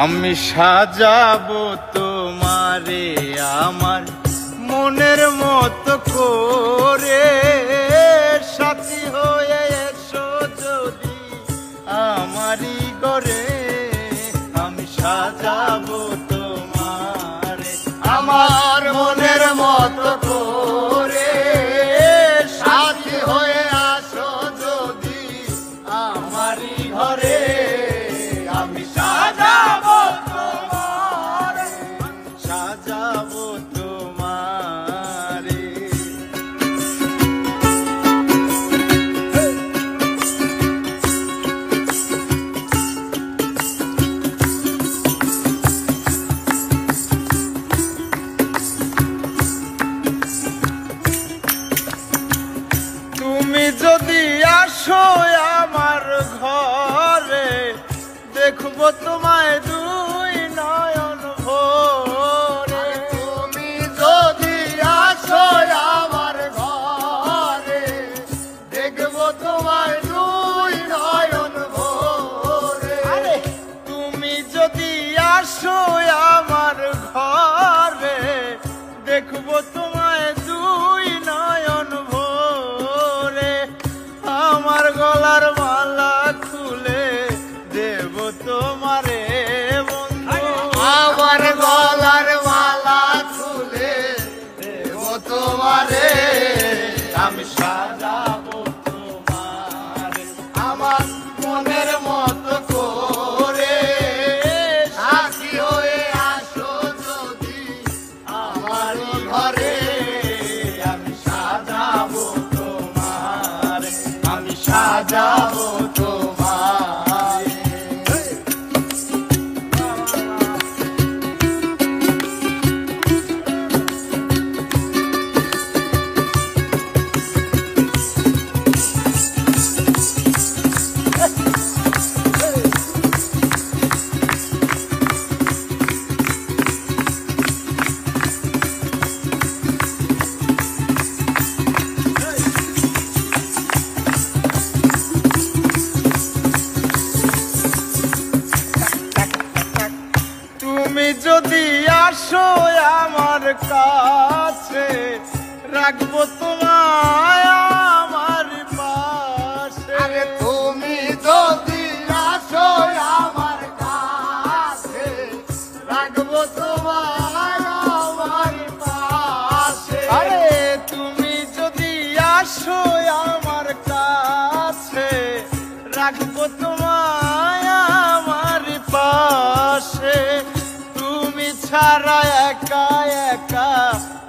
আমি সাজাবো তোমারে আমার মনের মতো করে, সাথী হয়ে এসো যদি আমারই ঘরে। আমি সাজাবো তোমারে আমার মনের মতো করে, সাথী হয়ে আসো যদি আমারই ঘরে। আমি সাজাবো তোমারে, সাজাবো তোমারে। তুমি যদি আসো আমার ঘরে, দেখবো তোমায় দুই নয়ন ভরে। তুমি যদি আসো আমার ঘরে, দেখবো তোমায় দুই নয়ন ভরে। তুমি যদি আসো আমার ঘরে, দেখবো তোমায় দুই নয়ন ভরে। আমার গলার মালা খুলে দেব তোমারে বন্ধু, আমার গলার মালা খুলে দেব তোমারে। আমি সাজাবো তোমারে আমার মনের মতো করে, সাথী হয়ে আসো যদি আমার ঘরে। আমি সাজাবো তোমারে, আমি সাজাবো তোমারে। তুমি যদি আসো আমার কাছে, রাখবো তোমায় আমার পাশে। তুমি যদি আসো আমার কাছে, রাখবো তোমায় আমার পাশে। আরে তুমি যদি আসো আমার কাছে, রাখবো তোমায় আমার পাশে। তুমি ছাড়া একা একা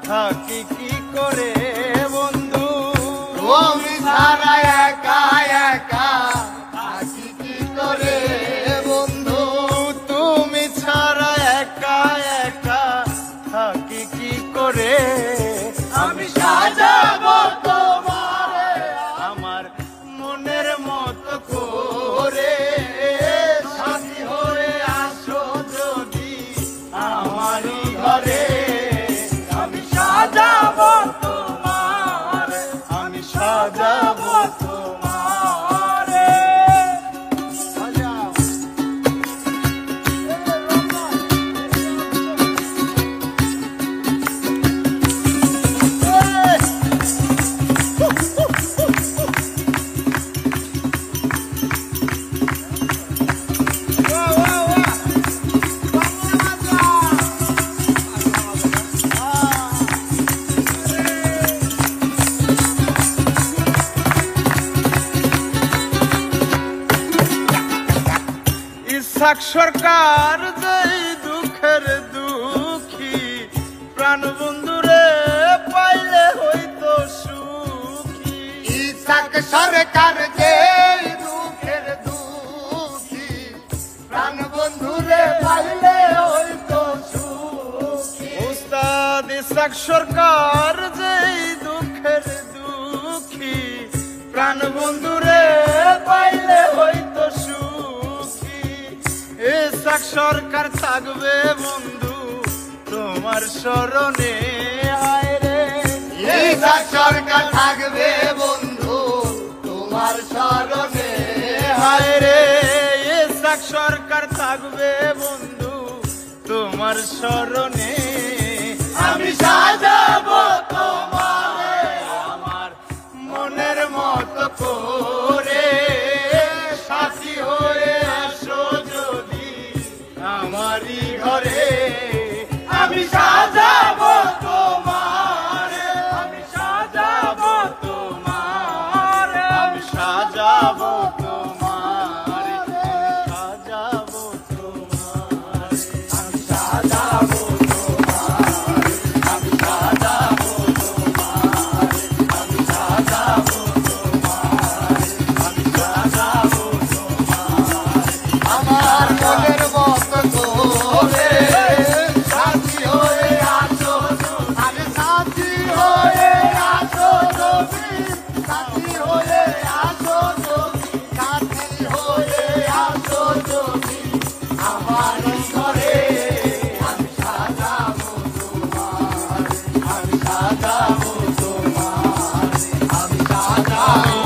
থাকি কি করে বন্ধু, তুমি ছাড়া একা একা থাকি কি করে বন্ধু। তুমি ছাড়া একা একা থাকি কি করে। আমি সাজাবো তোমারে আমার মনের মতো করে, সাথী হয়ে আসো যদি আমারই ঘরে। আমি সাজাবো তোমারে, আমি সাজাবো তোমারে। ইসাক সরকার যেই দুঃখের দুঃখী, প্রাণ বন্ধুরে পাইলে হইতো সুখী। ইসাক সরকার যেই দুঃখের দুঃখী, প্রাণ বন্ধুরে পাইলে হইতো সুখী। উস্তাদ ইসাক সরকার যেই দুঃখের দুঃখী, প্রাণ বন্ধুরে পাইলে হইতো সুখী। ইসাক সরকার থাকবে বন্ধু তোমার স্মরণে, হায় রে। ইসাক সরকার থাকবে বন্ধু তোমার স্মরণে, হায় রে। ইসাক সরকার থাকবে বন্ধু তোমার শরণে আমি সাজাবো তোমারে আমার মনের মতো করে সাথী হয়ে আসো যদি আমারই ঘরে আমি সাজাবো তোমারে আমি সাজাবো তোমারে আমি সাজাবো তোমারে আমি সাজাবো তোমারে আমি সাজাবো তোমারে আমি সাজাবো তোমারে আমি সাজাবো তোমারে আমি সাজাবো তোমারে আমার মনের মতো করে সাথী হয়ে আসো আরে সাথী হয়ে আসো তুমি সাথী হয়ে আসো তুমি সাথী হয়ে আসো তুমি আমার ঘরে আমি সাজাবো তোমার আমি সাজাবো তোমার আমি সাজাবো